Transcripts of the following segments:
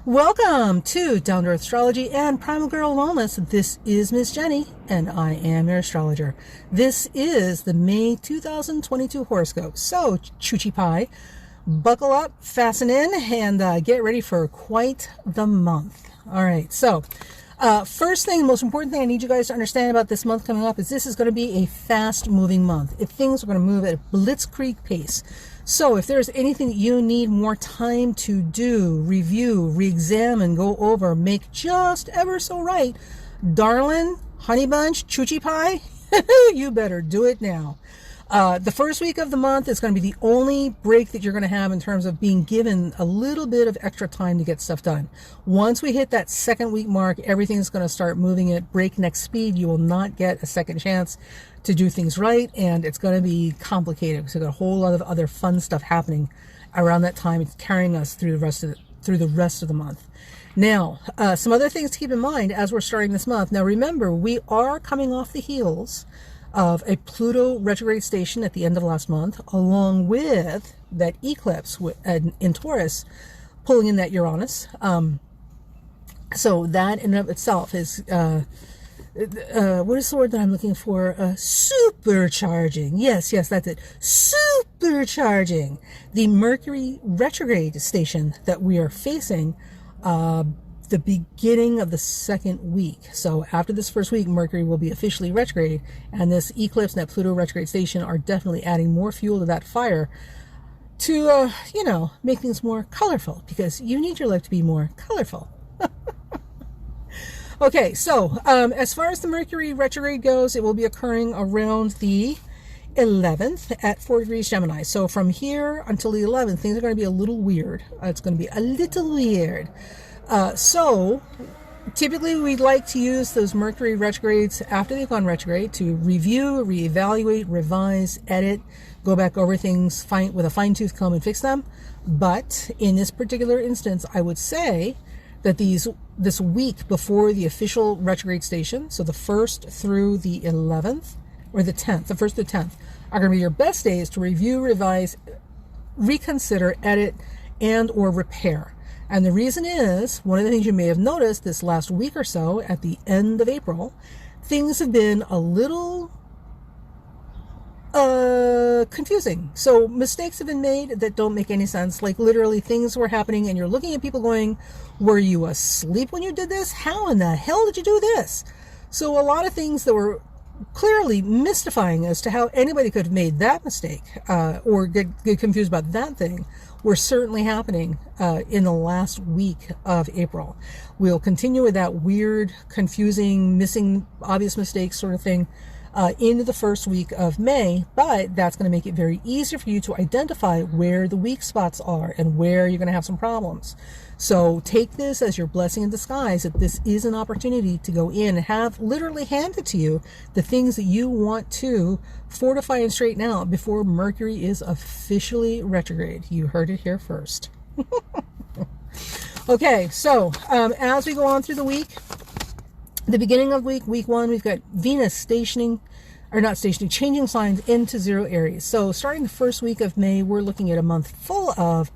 Welcome to Down to Earth Astrology and Primal Girl Wellness. This is Miss Jenny, and I am your astrologer. This is the May 2022 horoscope. So, choochie pie, buckle up, fasten in, and get ready for quite the month. All right, so first thing, most important thing I need you guys to understand about this month coming up is this is going to be a fast-moving month. If things are going to move at a blitzkrieg pace. So if there's anything that you need more time to do, review, re-examine, go over, make just ever so right, darling, honey bunch, choochie pie, you better do it now. The first week of the month is going to be the only break that you're going to have in terms of being given a little bit of extra time to get stuff done. Once we hit that second week mark, everything's going to start moving at breakneck speed. You will not get a second chance to do things right, and it's going to be complicated because we've got a whole lot of other fun stuff happening around that time. It's carrying us through the rest of the month. Now, some other things to keep in mind as we're starting this month. Now, remember, we are coming off the heels of a Pluto retrograde station at the end of last month, along with that eclipse in Taurus pulling in that Uranus. So that in and of itself is, what is the word that I'm looking for? Supercharging. Yes, that's it. Supercharging the Mercury retrograde station that we are facing the beginning of the second week. So after this first week, Mercury will be officially retrograde, and this eclipse and that Pluto retrograde station are definitely adding more fuel to that fire to, make things more colorful, because you need your life to be more colorful. Okay, so as far as the Mercury retrograde goes, it will be occurring around the 11th at 4 degrees Gemini. So from here until the 11th, things are going to be a little weird. It's going to be a little weird. So typically we'd like to use those Mercury retrogrades after they've gone retrograde to review, reevaluate, revise, edit, go back over things with a fine-tooth comb and fix them. But in this particular instance, I would say that this week before the official retrograde station, so the 1st through the 11th, or the 10th, the 1st through 10th, are going to be your best days to review, revise, reconsider, edit, and or repair. And the reason is, one of the things you may have noticed this last week or so at the end of April, things have been a little confusing. So mistakes have been made that don't make any sense. Like literally things were happening and you're looking at people going, were you asleep when you did this? How in the hell did you do this? So a lot of things that were clearly mystifying as to how anybody could have made that mistake or get confused about that thing were certainly happening in the last week of April. We'll continue with that weird, confusing, missing obvious mistakes sort of thing into the first week of May, but that's going to make it very easy for you to identify where the weak spots are and where you're going to have some problems. So take this as your blessing in disguise, that this is an opportunity to go in and have literally handed to you the things that you want to fortify and straighten out before Mercury is officially retrograde. You heard it here first. Okay, so as we go on through the week, the beginning of week 1, we've got Venus changing signs into 0 Aries. So starting the first week of May, we're looking at a month full of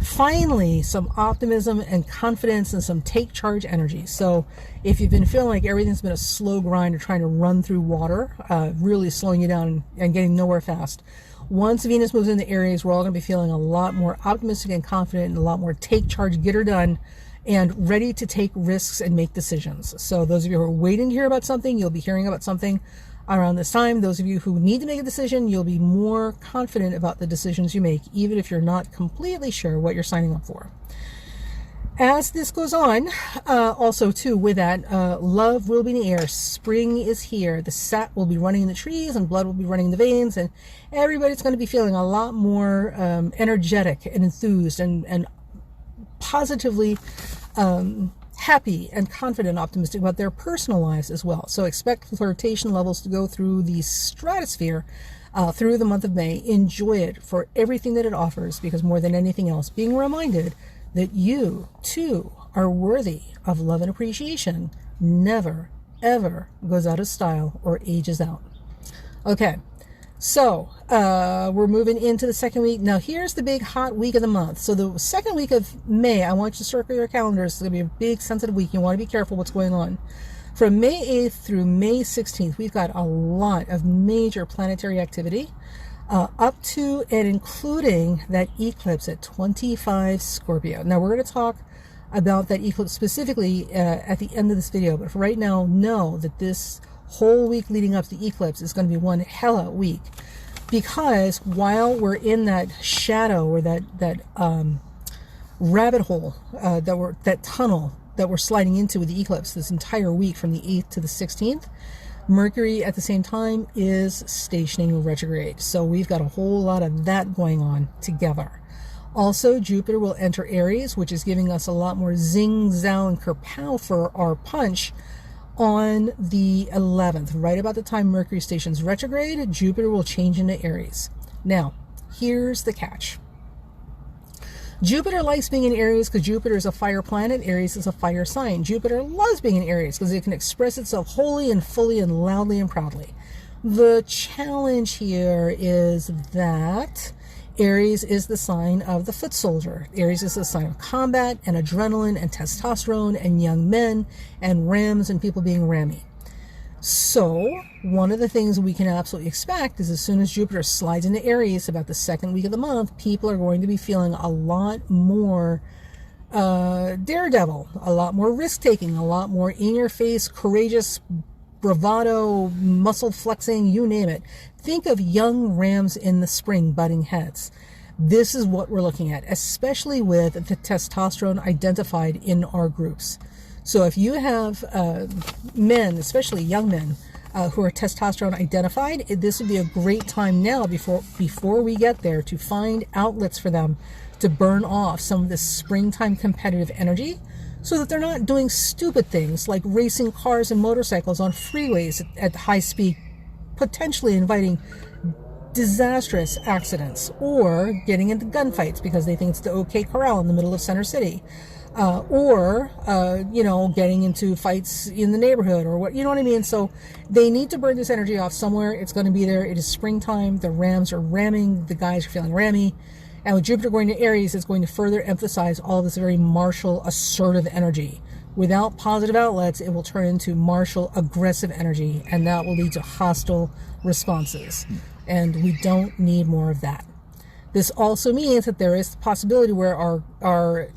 finally some optimism and confidence and some take charge energy. So if you've been feeling like everything's been a slow grind or trying to run through water, really slowing you down and getting nowhere fast, once Venus moves into Aries, we're all going to be feeling a lot more optimistic and confident and a lot more take charge, get her done, and ready to take risks and make decisions. So those of you who are waiting to hear about something, you'll be hearing about something around this time. Those of you who need to make a decision, you'll be more confident about the decisions you make, even if you're not completely sure what you're signing up for. As this goes on, also too, with that, love will be in the air. Spring is here. The sap will be running in the trees and blood will be running in the veins, and everybody's going to be feeling a lot more energetic and enthused and positively happy and confident, optimistic about their personal lives as well. So expect flirtation levels to go through the stratosphere through the month of May. Enjoy it for everything that it offers, because more than anything else, being reminded that you too are worthy of love and appreciation never ever goes out of style or ages out. Okay, So we're moving into the second week. Now here's the big hot week of the month. So the second week of May, I want you to circle your calendars. It's going to be a big sensitive week. You want to be careful what's going on. From May 8th through May 16th, we've got a lot of major planetary activity up to and including that eclipse at 25 Scorpio. Now we're going to talk about that eclipse specifically at the end of this video, but for right now, know that this whole week leading up to the eclipse is going to be one hella week, because while we're in that shadow or that rabbit hole, that tunnel that we're sliding into with the eclipse this entire week from the 8th to the 16th, Mercury at the same time is stationing retrograde. So we've got a whole lot of that going on together. Also, Jupiter will enter Aries, which is giving us a lot more zing, zow, and kerpow for our punch on the 11th. Right about the time Mercury stations retrograde, Jupiter will change into Aries. Now, here's the catch. Jupiter likes being in Aries because Jupiter is a fire planet. Aries is a fire sign. Jupiter loves being in Aries because it can express itself wholly and fully and loudly and proudly. The challenge here is that Aries is the sign of the foot soldier. Aries is the sign of combat and adrenaline and testosterone and young men and rams and people being rammy. So one of the things we can absolutely expect is as soon as Jupiter slides into Aries about the second week of the month, people are going to be feeling a lot more daredevil, a lot more risk-taking, a lot more in-your-face, courageous, bravado, muscle flexing, you name it. Think of young rams in the spring butting heads. This is what we're looking at, especially with the testosterone identified in our groups. So if you have men, especially young men, who are testosterone identified, this would be a great time now before we get there to find outlets for them to burn off some of this springtime competitive energy so that they're not doing stupid things like racing cars and motorcycles on freeways at high speed, potentially inviting disastrous accidents, or getting into gunfights because they think it's the OK Corral in the middle of Center City. Or getting into fights in the neighborhood or what, you know what I mean? So they need to burn this energy off somewhere. It's going to be there. It is springtime. The rams are ramming. The guys are feeling rammy. And with Jupiter going to Aries, it's going to further emphasize all this very martial, assertive energy. Without positive outlets, it will turn into martial, aggressive energy, and that will lead to hostile responses. And we don't need more of that. This also means that there is the possibility where our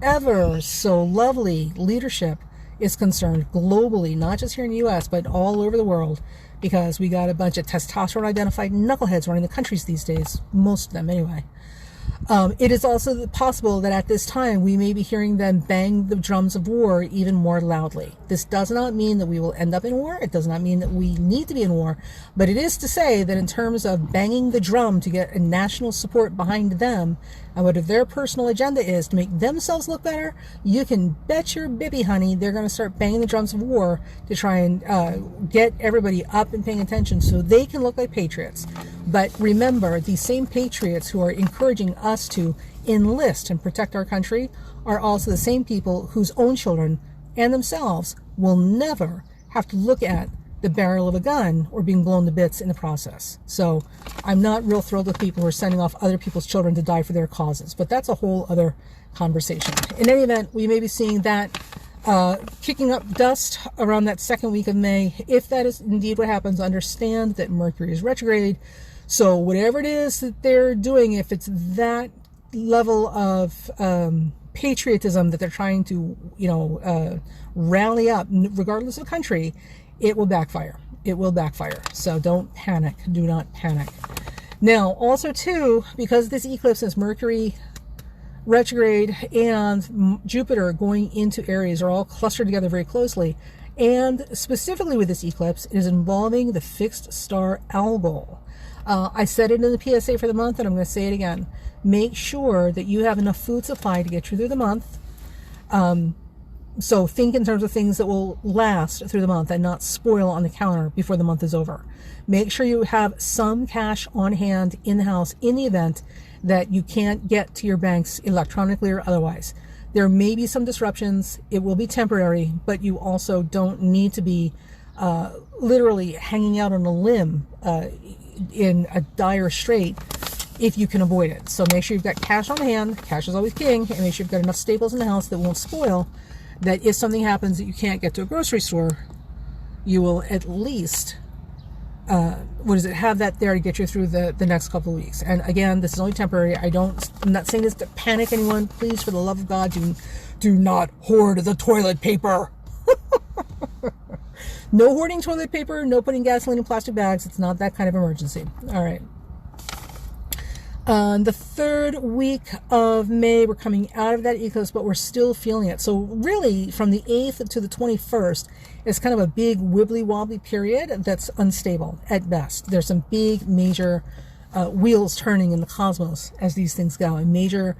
ever so lovely leadership is concerned globally, not just here in the US, but all over the world, because we got a bunch of testosterone identified knuckleheads running the countries these days, most of them anyway. It is also possible that at this time we may be hearing them bang the drums of war even more loudly. This does not mean that we will end up in war. It does not mean that we need to be in war. But it is to say that in terms of banging the drum to get a national support behind them, and what their personal agenda is to make themselves look better, you can bet your bibby, honey, they're going to start banging the drums of war to try and get everybody up and paying attention so they can look like patriots. But remember, these same patriots who are encouraging us to enlist and protect our country are also the same people whose own children and themselves will never have to look at the barrel of a gun or being blown to bits in the process. So I'm not real thrilled with people who are sending off other people's children to die for their causes, but that's a whole other conversation. In any event, we may be seeing that kicking up dust around that second week of May. If that is indeed what happens, understand that Mercury is retrograde. So whatever it is that they're doing, if it's that level of patriotism that they're trying to, rally up, regardless of country, it will backfire. It will backfire. So don't panic. Do not panic. Now, also too, because this eclipse is Mercury retrograde and Jupiter going into Aries are all clustered together very closely. And specifically with this eclipse, it is involving the fixed star Algol. I said it in the PSA for the month, and I'm going to say it again. Make sure that you have enough food supply to get you through the month. So think in terms of things that will last through the month and not spoil on the counter before the month is over. Make sure you have some cash on hand in the house in the event that you can't get to your banks electronically or otherwise. There may be some disruptions. It will be temporary, but you also don't need to be literally hanging out on a limb in a dire strait if you can avoid it. So make sure you've got cash on hand. Cash is always king. And make sure you've got enough staples in the house that won't spoil, that if something happens that you can't get to a grocery store, you will at least have that there to get you through the next couple of weeks. And again, this is only temporary. I'm not saying this to panic anyone. Please, for the love of God, do not hoard the toilet paper. No hoarding toilet paper, no putting gasoline in plastic bags. It's not that kind of emergency. All right. The third week of May, we're coming out of that eclipse, but we're still feeling it. So really, from the 8th to the 21st, it's kind of a big wibbly-wobbly period that's unstable at best. There's some big, major wheels turning in the cosmos as these things go, and major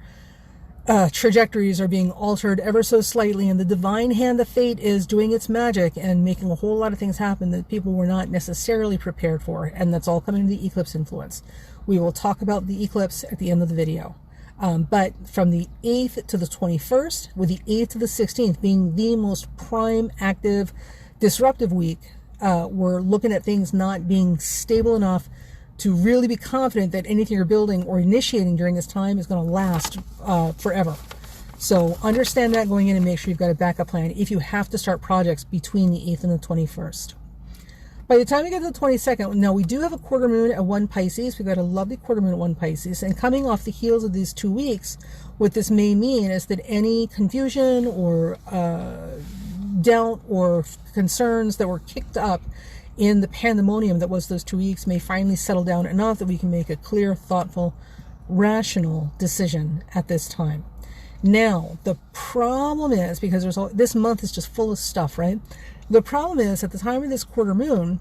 trajectories are being altered ever so slightly, and the divine hand of fate is doing its magic and making a whole lot of things happen that people were not necessarily prepared for, and that's all coming to the eclipse influence. We will talk about the eclipse at the end of the video. But from the 8th to the 21st, with the 8th to the 16th being the most prime, active, disruptive week, we're looking at things not being stable enough to really be confident that anything you're building or initiating during this time is going to last forever. So understand that going in, and make sure you've got a backup plan if you have to start projects between the 8th and the 21st. By the time we get to the 22nd, now we do have a quarter moon at 1 Pisces. We've got a lovely quarter moon at 1 Pisces. And coming off the heels of these 2 weeks, what this may mean is that any confusion or doubt or concerns that were kicked up in the pandemonium that was those 2 weeks may finally settle down enough that we can make a clear, thoughtful, rational decision at this time. Now, the problem is, because this month is just full of stuff, right? The problem is, at the time of this quarter moon,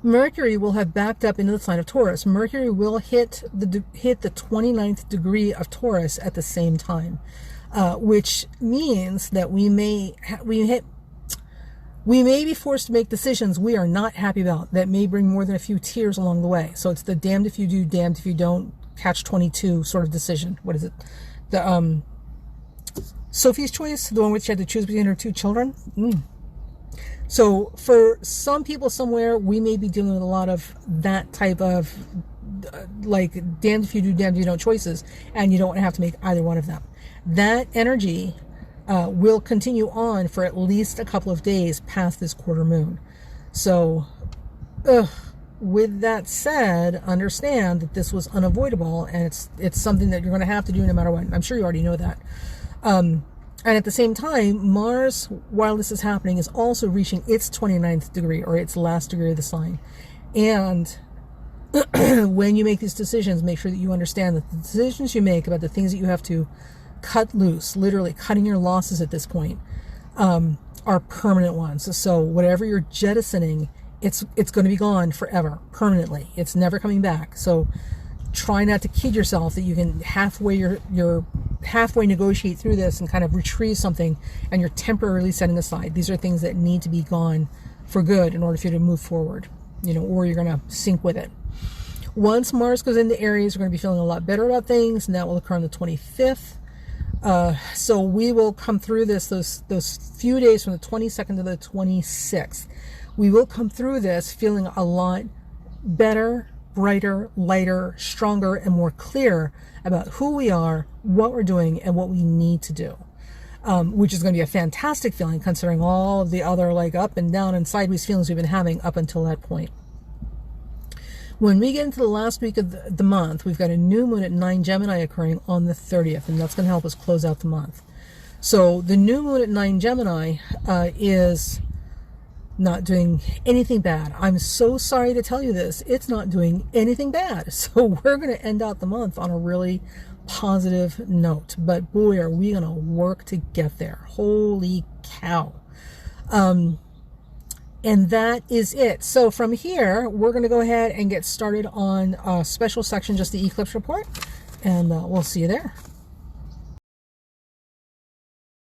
Mercury will have backed up into the sign of Taurus. Mercury will hit the 29th degree of Taurus at the same time, which means that we may be forced to make decisions we are not happy about that may bring more than a few tears along the way. So it's the damned if you do, damned if you don't, catch-22 sort of decision. What is it? The Sophie's Choice, the one which she had to choose between her 2 children. So for some people somewhere, we may be dealing with a lot of that type of like damned if you do, damned if you don't choices, and you don't have to make either one of them. That energy will continue on for at least a couple of days past this quarter moon. So with that said, understand that this was unavoidable, and it's something that you're going to have to do no matter what. I'm sure you already know that. And at the same time, Mars, while this is happening, is also reaching its 29th degree, or its last degree of the sign. And when you make these decisions, make sure that you understand that the decisions you make about the things that you have to cut loose, literally cutting your losses at this point, are permanent ones. So whatever you're jettisoning, it's going to be gone forever, permanently. It's never coming back. So try not to kid yourself that you can halfway negotiate through this and kind of retrieve something, and you're temporarily setting aside. These are things that need to be gone for good in order for you to move forward, or you're going to sink with it. Once Mars goes into Aries, we're going to be feeling a lot better about things, and that will occur on the 25th. So we will come through those few days from the 22nd to the 26th. We will come through this feeling a lot better, brighter, lighter, stronger, and more clear about who we are, what we're doing, and what we need to do, which is going to be a fantastic feeling considering all of the other up and down and sideways feelings we've been having up until that point. When we get into the last week of the month, we've got a new moon at 9 Gemini occurring on the 30th, and that's going to help us close out the month. So the new moon at 9 Gemini is not doing anything bad. I'm so sorry to tell you this. It's not doing anything bad. So we're going to end out the month on a really positive note. But boy, are we going to work to get there. Holy cow. And that is it. So from here, we're going to go ahead and get started on a special section, just the eclipse report. And we'll see you there.